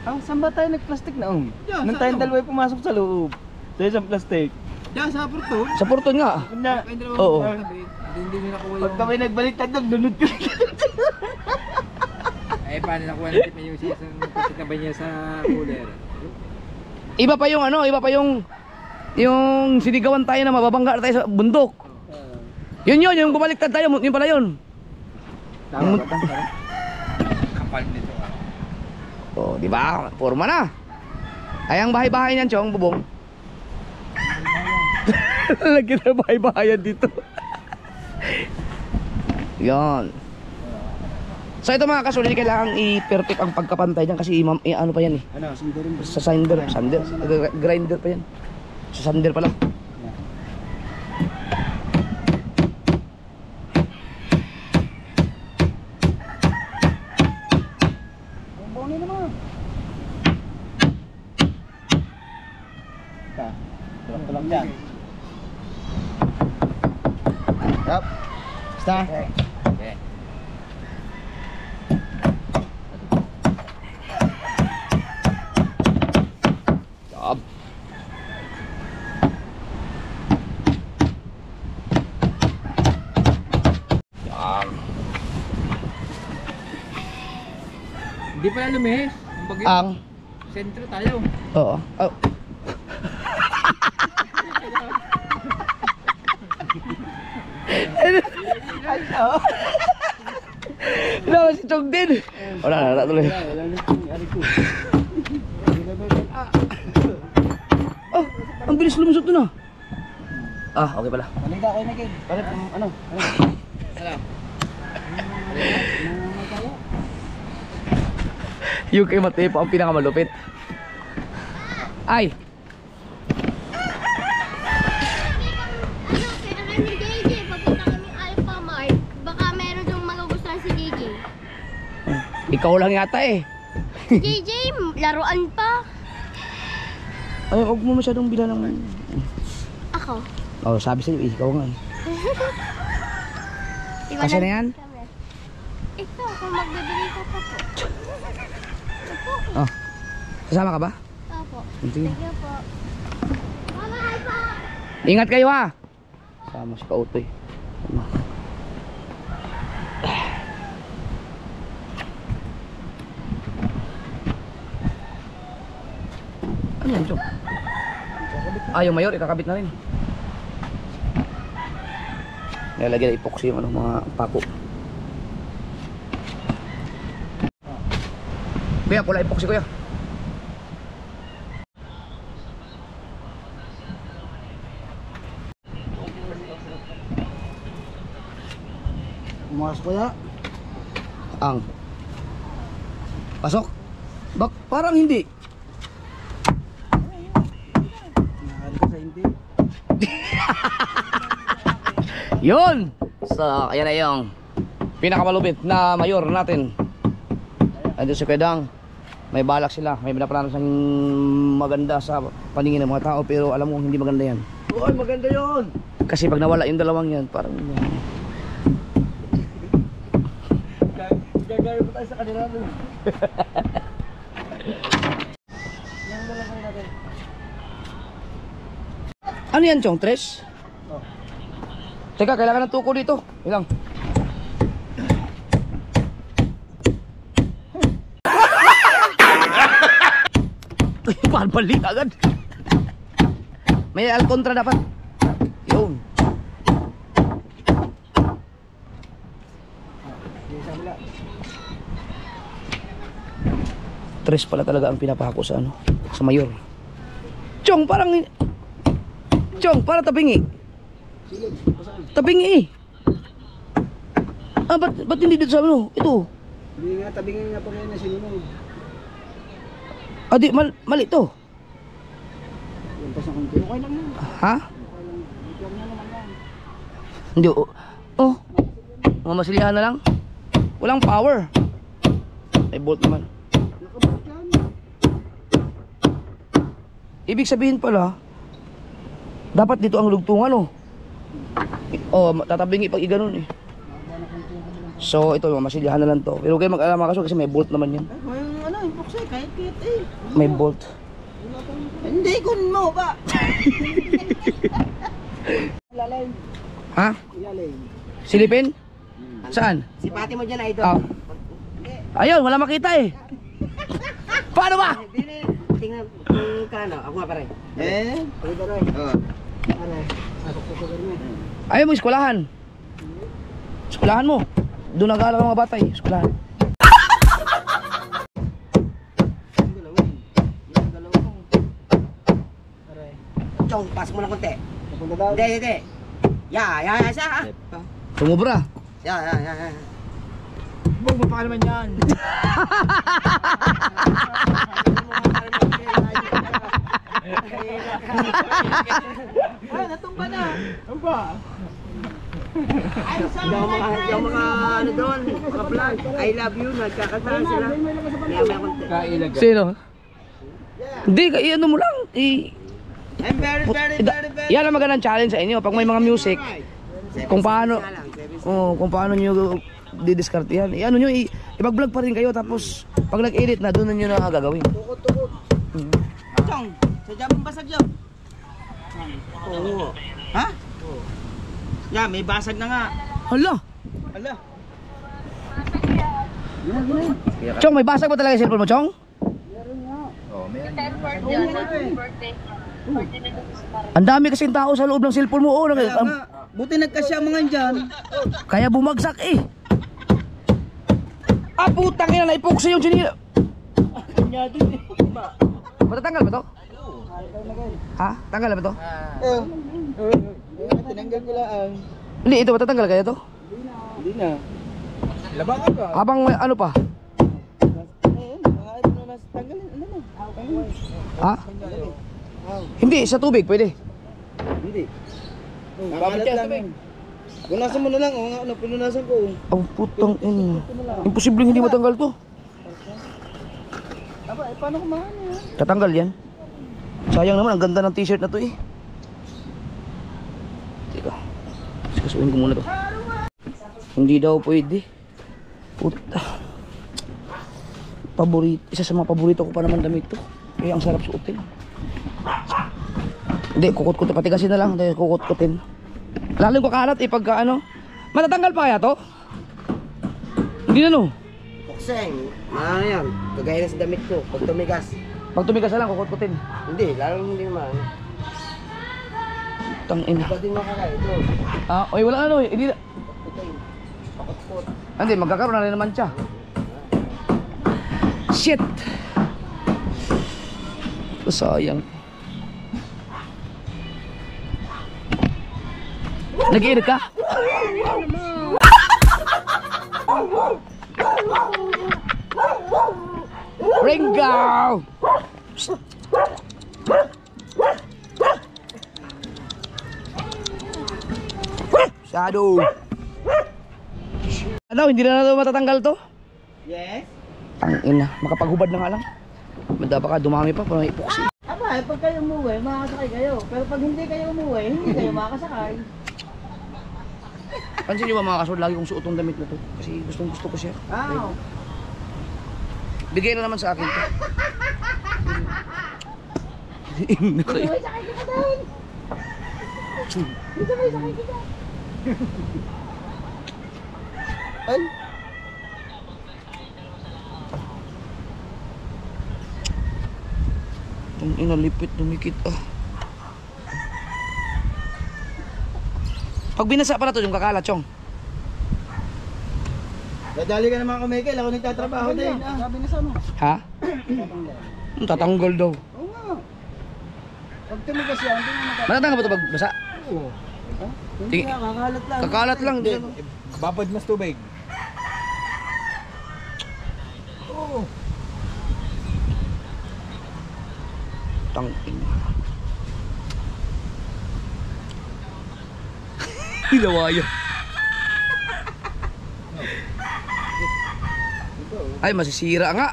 saan ba tayo nag-plastic na? Nung tayong dalawa ay pumasok sa loob. Sa isang plastic. Diyan sa Porto. Sa Porton nga. Kuna, Kayong dalawa. Oo. Hindi nila nakuha pag yung... kami nagbaliktad doon, lunod ko. Ay, paano nakuha natin yung isang plastic na ba niya sa cooler? Iba pa yung iba pa yung sinigawan tayo na mababangga tayo sa bundok. Yun, yung bumaliktad tayo, yun pala yun. Tama ba? Kapal nito Oh, di ba? Forma na. Ay ang bahay-bahay niyan, Chong, bubong. Lagi na bahay-bahayan dito. Yan. So ito mga kasulili, kailangan i-perfect ang pagkapantay diyan kasi ano pa yan eh. Ano, sundurin ba? Sa sander, grinder pa yan. Sa sander pa lang. Bumbuni naman. Tulak-tulak dyan. Yup. Basta. Okay. Stop. Yan. Hindi pala lumihis. Ang bagay. Ang Sentro tayo. oo. Oh. Wala si Chong din. Wala tuloy. Oh, ang bilis lumusot dun ah. Okay pala. Balita kayo na kayo. Palit, ano? Alam. Yung kay Matepo ang pinakamalupit. Ay, Kailangan ni JJ, papunta kami Alpha Mart. Baka meron yung magugustuhan si JJ. ikaw lang yata eh. Si JJ, laruan pa. Ay, huwag mo masyadong bila ng... Ako. Oh, sabi sa'yo, ikaw nga eh. Diba Kasya na yan? Ito, kung magbibigay ko pa po. Ito po. Oh, kasama ka ba? Opo. Sige. Sige po. Mama, hi po. Ingat kayo ha. Sama si Kautoy. Ano yan, Chong? Yung mayor, ikakabit na rin. Nilalagyan na epoxy yung mga pako. Kuya, pula epoxy kuya. Umakas ko ya. Ang. Pasok. Parang hindi. Nakakali ka sa hindi. Yun! So, ayan na yung pinakamalupit na mayor natin. Andun si Pedang. May balak sila. May binaplano siyang maganda sa paningin ng mga tao. Pero alam mo, hindi maganda yan. Uy, maganda yun. Kasi pag nawala yung dalawang yan, parang... Gagawin mo tayo sa kanila nun. Yan na lang kayo natin. Ano yan, Chong? Tres? Oh. Teka, kailangan ng tuko dito. Ilang? Balik agad. May alkontra dapat. Yun. Sige sa kabila. Tres pala talaga ang pinapako sa ano, sa mayor. Chong, parang tabingi. Silid. Pasaan? Tabingi eh. Ah, ba't hindi dito sa ano? Ito. Hindi nga, tabingin nga pa ngayon na sinunod. Ah, di, mali to. Yung pas na konti. Okay lang yan. Ha? Okay lang. Bigyan na naman yan. Hindi, oh. Mamasilihan na lang. Walang power. May bolt naman. Nakabot yan. Ibig sabihin pala, dapat dito ang lugtungan, oh. Oh, tatabingi pag iganon eh. So, ito, mamasilihan na lang to. Pero kayo mag-alama kasi may bolt naman yan. Ay, yung ano, yung buksa, kahit eh. May bolt. Hindi, kun mo ba? Ilalim. Ha? Ilalim. Silipin? Saan? Si pati mo dyan, idol. Ah. Ayun, wala makita eh. Paano ba? Tingnan kung kano. Ako nga pare. Eh? Pare pare. Oo. Pare. Ako po sa garmi. Ayaw mo eskwelahan. Eskwelahan mo. Doon nag-aaral ang mga bata eh. Eskwelahan. Chong, pasok mo lang konti. Papunta daw. Hindi. Ya, siya. Sumubra. Ya. Huwag mo pa naman yan. Ay, natumba na. Tumba. Hindi ako ano doon. Maka-vlog. I love you. Nagkakantahan sila. Maya konti. Kailag. Sino? Hindi, ano mo lang. I'm very. Yan ang magandang challenge sa inyo. Pag may mga music, kung paano nyo didiscard yan. Ano nyo, i-vlog pa rin kayo. Tapos, pag nag-edit na, doon nyo na gagawin. Tukot. Chong, sadya mong basag yun. Oo. Ha? Yeah, may basag na nga. Hala! Ala. Chong, may basag ba talaga yung cellphone mo, Chong? Oh, meron. Ang dami kasing tao sa loob ng cellphone mo. Oh, Kaya nga, buti nagkasya mga dyan. kaya bumagsak eh. Ah, putang ina, naipoksi yung chinila. Kanya din eh. Matatanggal ba to? Ha? Tanggal ba to? Tinanggal ko lang. Hindi, ito matatanggal kaya to? Hindi na. Labangan ka. Habang may ano pa? Ayun, mga ito na nasa tanggalin. Ano na? Ha? Hindi, sa tubig pwede. Hindi. Kakalat lang. Punasan mo na lang. O nga, ano, pinunasan ko. Ang putang ina. Imposibleng hindi matanggal to. Aba, paano kumahan yan? Tatanggal yan. Sayang naman, ang ganda ng t-shirt na to eh. Teka, sikasuin ko muna to. Hindi daw pwede. Puta. Isa sa mga paborito ko pa naman damit to. Kaya ang sarap suotin. Hindi, kukut-kutin. Patigasin na lang. Hindi, kukut-kutin. Lalo ko kalat eh pagka ano. Matatanggal pa kaya to? Hindi na no. Pukseng. Ano yan? Kagaya na sa damit ko. Pag tumigas. Pag tumigas na lang, kukut-kutin. Hindi. Lalong hindi naman. Tangina. Iba din makakain. Ito. Ah, oy, wala ano eh. Hindi na. Pakot-pot. Hindi, magkakaroon na rin naman siya. Shit! Sayang. Nag-iinit ka? Ringo! Shadow! Ano, hindi na ito matatanggal to? Yes? Ang ina, makapaghubad na nga lang. Manda baka dumami pa, parang epoxy. Aba, pag kayo umuwi, makakasakay kayo. Pero pag hindi kayo umuwi, hindi kayo makakasakay. Pansin nyo ba mga kasod, lagi kong suot tong damit na to. Kasi gustong gusto ko siya. Ah, Bigay na naman sa akin to. dito may sakay kita doon. Dito may sakay kita. Ay! Ang inalipit, dumikit ah. Pag binasa pala to, yung kakalat, Chong. Dadali ka naman kumikil, ako nagtatrabaho din. Sabi na sama. Ha? Tatanggal daw. Oo nga. Pag tumigas yan, hindi na Matatanggal ba ito pag basa? Oo. Hindi Tingin- nga, kakalat lang. Kakalat lang. Di, Babad mas tubig. tangin. Hilawaya. Ay, masisira nga.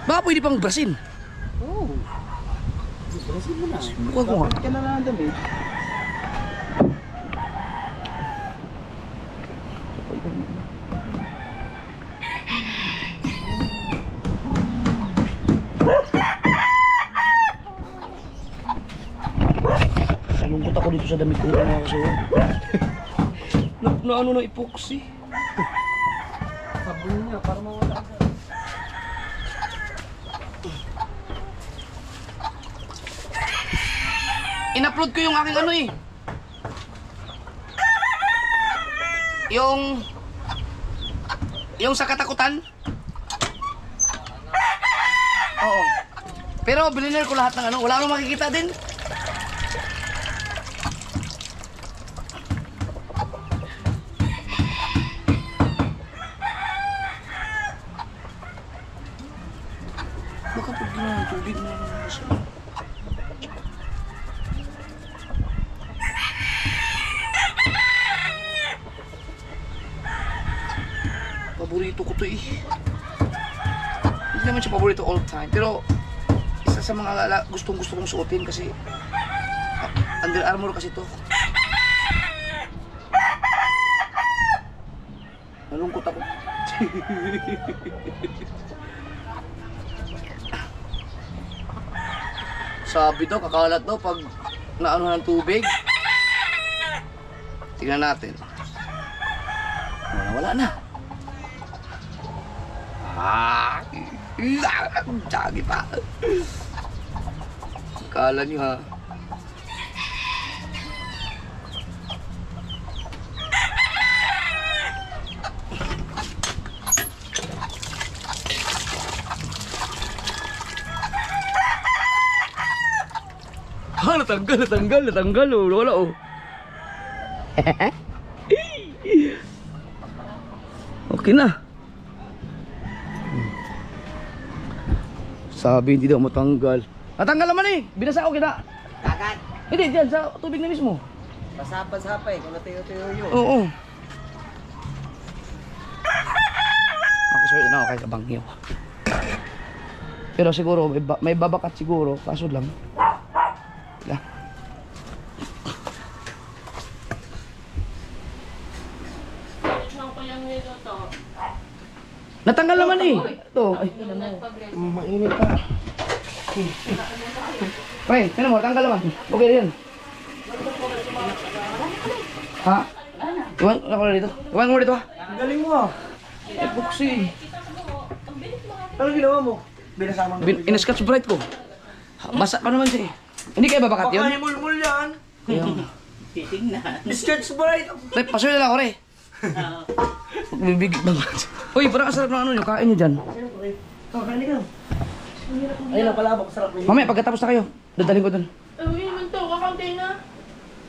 Baka pwede pang brasin. Oo. Brasin mo na. Bukan ko nga. Bakit ka na lang ang damit? Nalungkot ako dito sa damit ko mga kasuot. na ano na epoxy. Sabon niya, para mawala ka. In-upload ko yung aking ano eh. Yung sa katakutan. Oo. Pero bininer ko lahat ng ano, wala akong makikita din. Baka pag ginawa ng tubig na nasa. Paborito ko to eh. Hindi naman siya paborito all time, pero isa sa mga gustong kong suotin kasi Under Armour kasi to. Nalungkot ako. Sabi daw, kakalat daw pag naano ng tubig. Tingnan natin. Wala na. Tsagi pa. Kala nyo ha. Natanggal oh. Wala oh. Okay na. Sabi hindi daw matanggal. Natanggal naman eh. Binasa ko kita. Kagat. Hindi, dyan sa tubig na mismo. Pasapa-sapa kung natuyo-tuyo yun. Oo. Makisulit na ako kay Kabangyo. Pero siguro, may babakat siguro. Kaso lang. Lang. Natanggal naman eh. Ito. Ay. Mainit pa. Pre, sino mo? Tanggal naman. Okay na yan. Ha? Iwan ako na dito. Iwan mo dito ha. Ang galing mo ah. Epoxy. Ano ginawa mo? Binasama mo. In-scotch bright ko. Basa pa naman siya eh. Hindi kayo babakat yun? Baka himulmul yan. Ayun. Titingnan. Sketch bright. Pre, pasuyo na lang ako re. Bibig. Uy, parang kasarap ng ano nyo. Kain nyo dyan. Kain ka. Ayun ang palabok, sarap niya. Mamaya, pagkatapos na kayo, dadalhin ko dun. Uy, naman to, kakaunti na.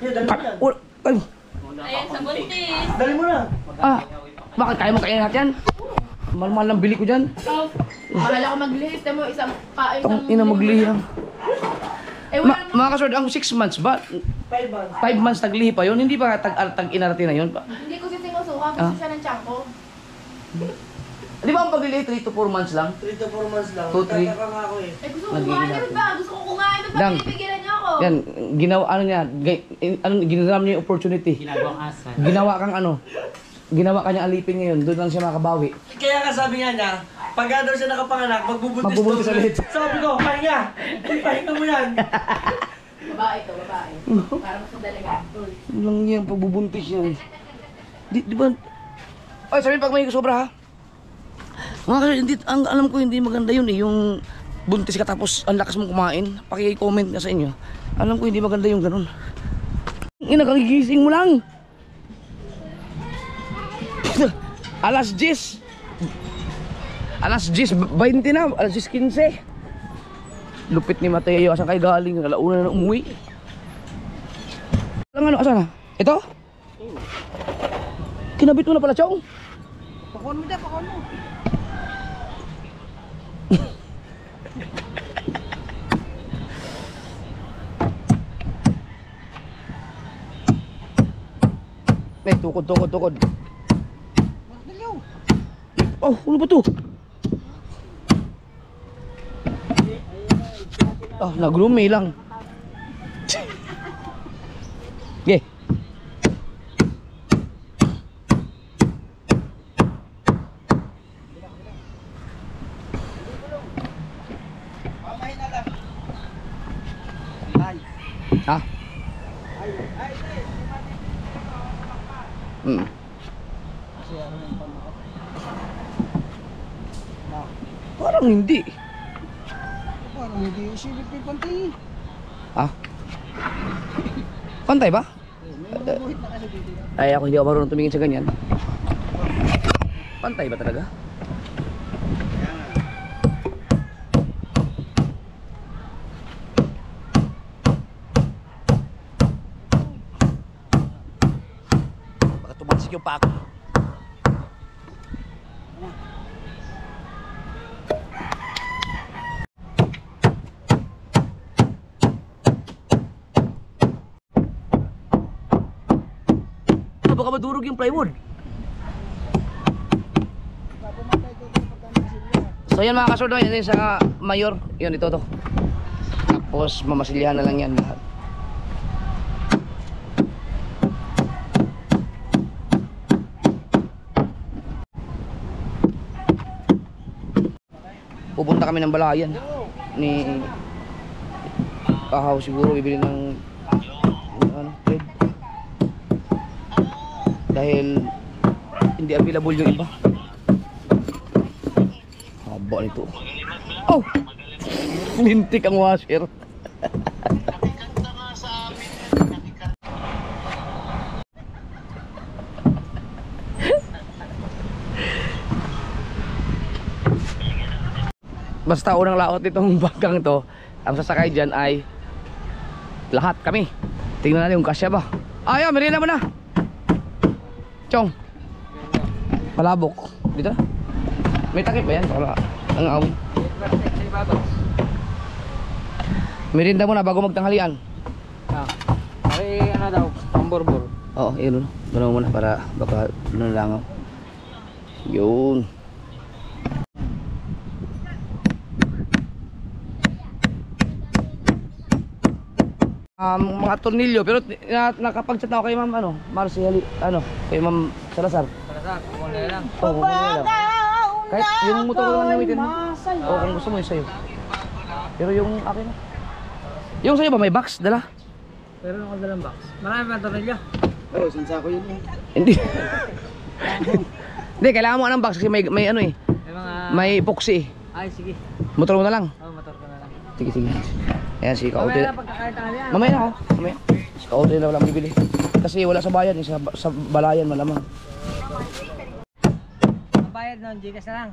Dali mo yan. Ay, Ayan, sa buntis. Dali mo na. bakit kaya mo kainin lahat yan? Mahal-mahal lang bili ko dyan. Oh, mahal ako maglihit mo, isang kain Tang ina magliham. Eh, wala naman. Mga kasord, ang 6 months ba? 5 months. 5 months taglihi pa yun, hindi ba tag-inarati na yun? Hindi ko siya sinusuka kasi siya ng tiyan ko. Di ba ang paglilihi 3 to 4 months lang? 3 to 4 months lang. 2, 3. Tataka nga ako eh. Eh, gusto ko kumain na ba? Gusto ko kumain na ba? Dang. Pinipigilan niyo ako. Yan, ginawa, ano niya, ginawa niya yung opportunity. Ginagawang asal. Ginawa kang ano, ginawa kanyang alipin ngayon, doon lang siya makabawi. Kaya nga sabi nga niya, pagka daw siya nakapanganak, magbubuntis Magbubuntis daw. ulit. Sabi ko, pahinga! Pahinga mo yan! Babae to, babae. Para mas dalaga. Lang yan, pagbubuntis yan. Di ba? Ay, sabihin pag may sobra ha. Mga kasi, hindi, ang alam ko hindi maganda yun eh, yung buntis ka tapos ang lakas mong kumain. Paki-comment nga sa inyo. Alam ko hindi maganda yung ganun. Ina, kagigising mo lang. Alas 10. Alas 10, 20 na, alas 10:15. Lupit ni Mateo, asan kayo galing? Alauna na umuwi. Alam ano, asan na? Ito? Kinabit mo na pala, Chong. Pakon mo dyan, pakon mo. Eh, tukod. Oh, ano ba to? Ah, naglumi lang. Okay. Ha? Parang hindi. Parang hindi silip yung panti. Ha? Pantay ba? May mga buhit na kasi dito. Ay, ako hindi ako marunong tumingin sa ganyan. Pantay ba talaga? Baka tumansik yung pako. Baka madurog yung plywood. So yan mga kasordo, yan sa mayor. Yun, ito to. Tapos mamasilyahan na lang yan lahat. Pupunta kami ng Balayan ni Kahaw, siguro bibili ng ano, bread. Dahil hindi available yung iba. Haba nito. Oh! Lintik ang washer. Basta unang laot nitong bangkang to, ang sasakay dyan ay lahat kami. Tingnan natin kung kasya ba. Ayaw, merienda mo na. Chong. Palabok. Dito na. May takip ba yan? Wala. Ang awin. Merienda muna bago magtanghalian. Ay, ano daw, pamborbor. Oo, yun. Gano'n muna para baka nalangaw. Yun. Mga tornilyo, pero nakapag-chat na ako kay Ma'am ano, Marcy, ano, kay Ma'am Salazar. Salazar, kukunin na lang. Oo, kukunin na lang. Kahit yung motor ko lang gamitin mo. Oo, kung gusto mo yung sa'yo. Pero yung akin na. Yung sa'yo ba may box? Dala? Pero ako dalang box. Marami pa tornilyo. Oo, sinsa ko yun eh. Hindi. Hindi, kailangan mo ng box kasi may ano eh. May mga... May epoxy. Ay, sige. Motor mo na lang. Oo, motor ko na lang. Sige, sige. Ayan, si Kaote. Mamaya na pagkakaitangan yan. Mamaya na ako. Mamaya. Si Kaote na walang bibili. Kasi wala sa bayan, sa balayan malamang. bayad nun, Gcash na lang.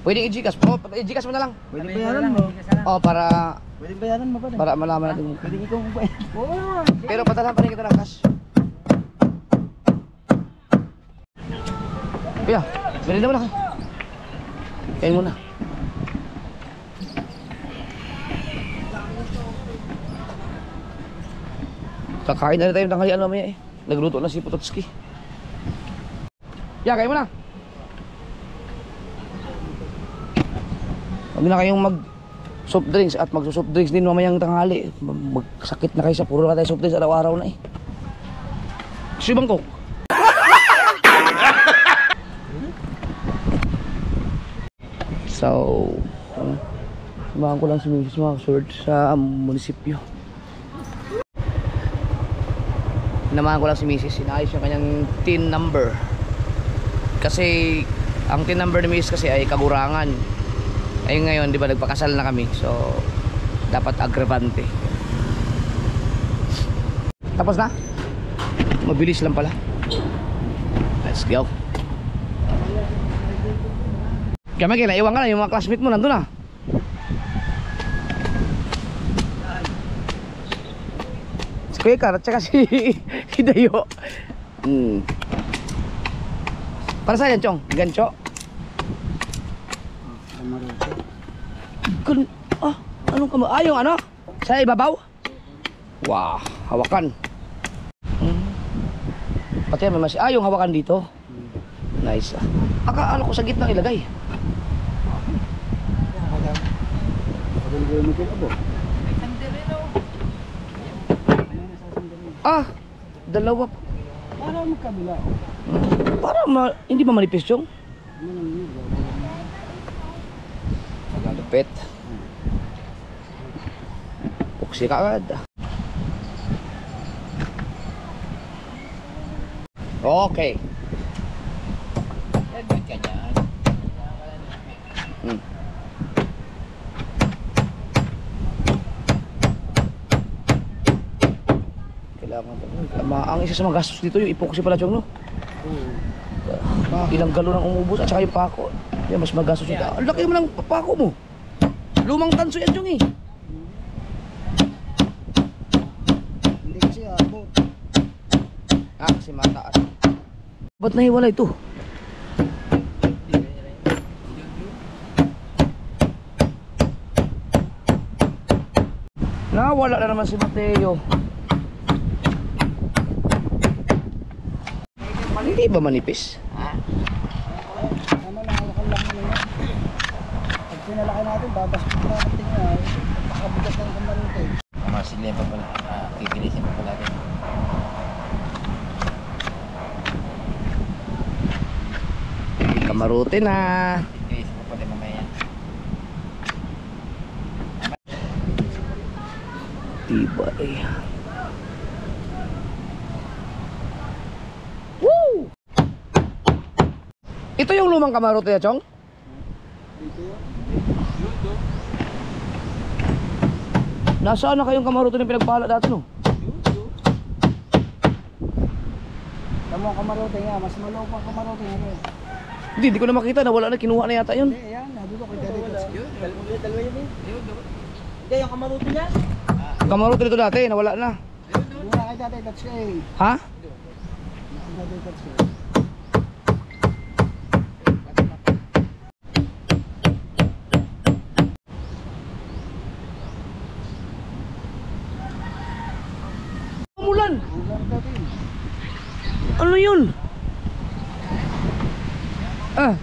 Pwedeng i-Gcash. Oh, i-Gcash mo na lang. Pwede bayaran mo. Oh, para Pwede bayaran mo pa rin. malaman natin kung... Pwede ikaw ang bayad. Oo naman. Pero padalhan pa rin kita ng cash. Kuya, meron mo na. Kain muna. Kakain na rin tayo ng tanghalian mamaya eh. Nagluto na si Pototski. Ya, kain mo na. Huwag na kayong mag soft drinks at magso-soft drinks din mamayang tanghali. Magsakit na kayo sa puro na tayo soft drinks araw-araw na eh. Si Bangkok. So, samahan ko lang si Mrs. mga kasword sa munisipyo. Sinamahan ko lang si Mrs. Sinayos yung kanyang TIN number. Kasi, ang TIN number ni Mrs. kasi ay kagurangan. Ay ngayon, di ba, nagpakasal na kami. So, dapat agravante. Tapos na? Mabilis lang pala. Let's go. Kaya Miguel, naiwan ka na. Yung mga classmate mo nandun na. Si Kuya Car at saka si Dayo. Para saan yan, Chong? Gancho? Anong kamo? Yung ano? Sa ibabaw? Wow, hawakan. Pati may mas... yung hawakan dito. Nice. Akala ko sa gitna ilagay. Dalawa. Para magkabila. Para hindi ba manipis yung? Magalupit. Puksi ka agad. Okay. Edit ka niyan. Kailangan ang isa sa mga gastos dito yung epoxy pala, Chong, no? Ilang galon ang umubos at saka yung pako. Yan, mas magastos yun. Ang laki mo ng pako mo. Lumang tanso yan, Chong, eh. Hindi kasi abot. Kasi mataas. Ba't nahiwala ito? Nawala na naman si Mateo. Hindi ba manipis? Ano lang, hawakan lang mo yan. Pag pinalaki natin, babasok na natin nga. Pakabigat ng kamarote. Masiglan pa pala. Pipilisin pa pala rin. Kamarote na. Pipilisin pa pala mamaya. Diba eh. Woo! Ito yung lumang kamarote ya, Chong? Nasaan na kayong kamarote na pinagpala dati, no? Tama ang kamarote nga, mas malaw pa ang kamarote nga rin. Hindi ko na makita. Nawala na. Kinuha na yata yun. Hindi, yan, nandito ko dito. Dalawa yun eh. Hindi, yung kamaruto niya. Kamarote nito dati. Nawala na. Hindi na kayo dati touch ka eh. Ha? Dati touch ka. Umulan. Ulan dati. Ano yun?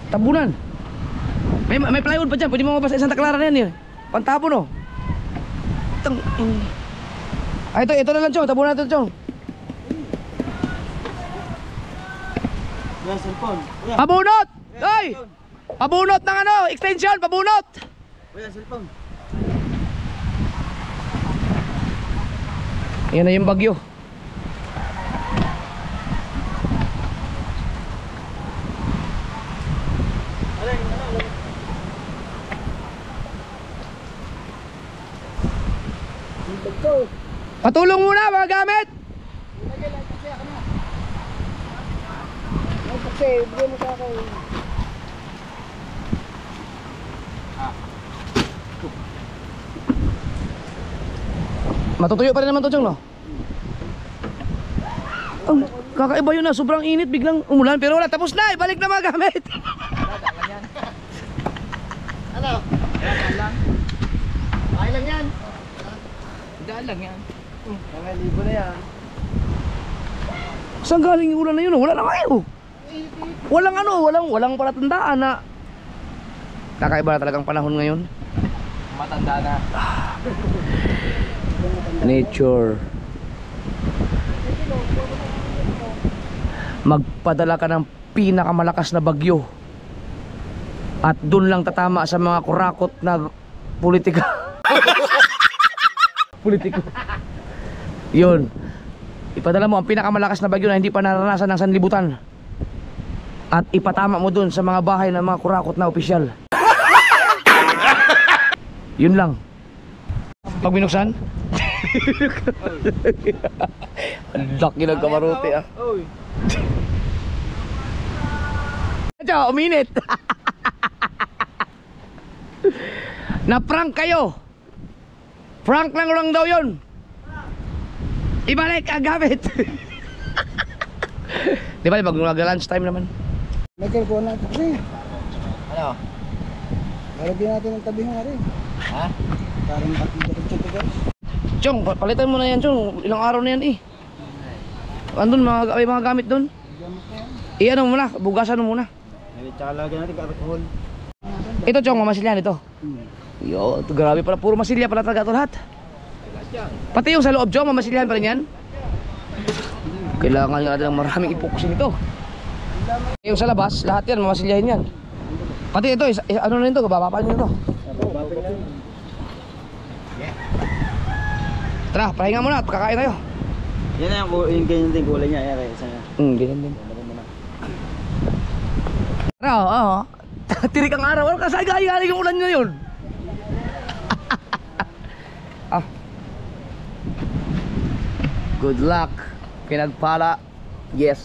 Tabunan. May plywood pa dyan. Pwede mo mabasa sa Santa Clara na yan. Pantapon, oh. Ito na lang, Chong. Tabunan natin, Chong. Yung cellphone. Pabunot! Ay! Pabunot ng ano? Extension! Pabunot! Yung cellphone. Yan na yung bagyo. Patulong muna mga gamit. Kasi, bigyan mo sa akin. Matutuyo pa rin naman to, Chong, no? Ang kakaiba yun na, sobrang init, biglang umulan. Pero wala, tapos na, ibalik na mga gamit. Ano? Okay lang yan. Daan lang yan. Mga libo na yan. Saan galing yung ulan na yun? Wala na kayo. Walang walang palatandaan na kakaiba na talagang panahon ngayon. Matanda na. Nature. Magpadala ka ng pinakamalakas na bagyo at doon lang tatama sa mga kurakot na politika. Politiko. Yun. Ipadala mo ang pinakamalakas na bagyo na hindi pa naranasan ng sanlibutan. At ipatama mo dun sa mga bahay ng mga kurakot na opisyal. Yun lang. Pag binuksan? Ang laki ng kamarote ah. Oy. Tiyo, uminit. Na-prank kayo. Prank lang daw yun. Ibalik ang gamit. Di ba, pag lunch time naman. May cellphone na ito kasi. Ano? Lalagyan natin ng tabi nga rin. Ha? Parang makikita guys. Chong, palitan mo na yan, Chong. Ilang araw na yan eh. Andun, may mga gamit dun. Ano mo muna, bugasan mo muna. Tsaka lagyan natin alcohol. Ito, Chong, mamasilyan ito. Yo, grabe pala, puro masilya pala talaga ito lahat. Pati yung sa loob, Chong, mamasilyan pa rin yan. Kailangan natin ng maraming ipokusin ito. Yung sa labas, lahat yan, mamasilyahin yan. Pati ito, ano na ito, babapaan nyo ito. Tara, pahinga muna at pakakain tayo. Yan na yung ganyan din kulay niya. Yan, Ganyan din. Tara, oo. Tirik ang araw. Ano kasi galing yung ulan nyo yun? Ah. Good luck. Pinagpala. Yes.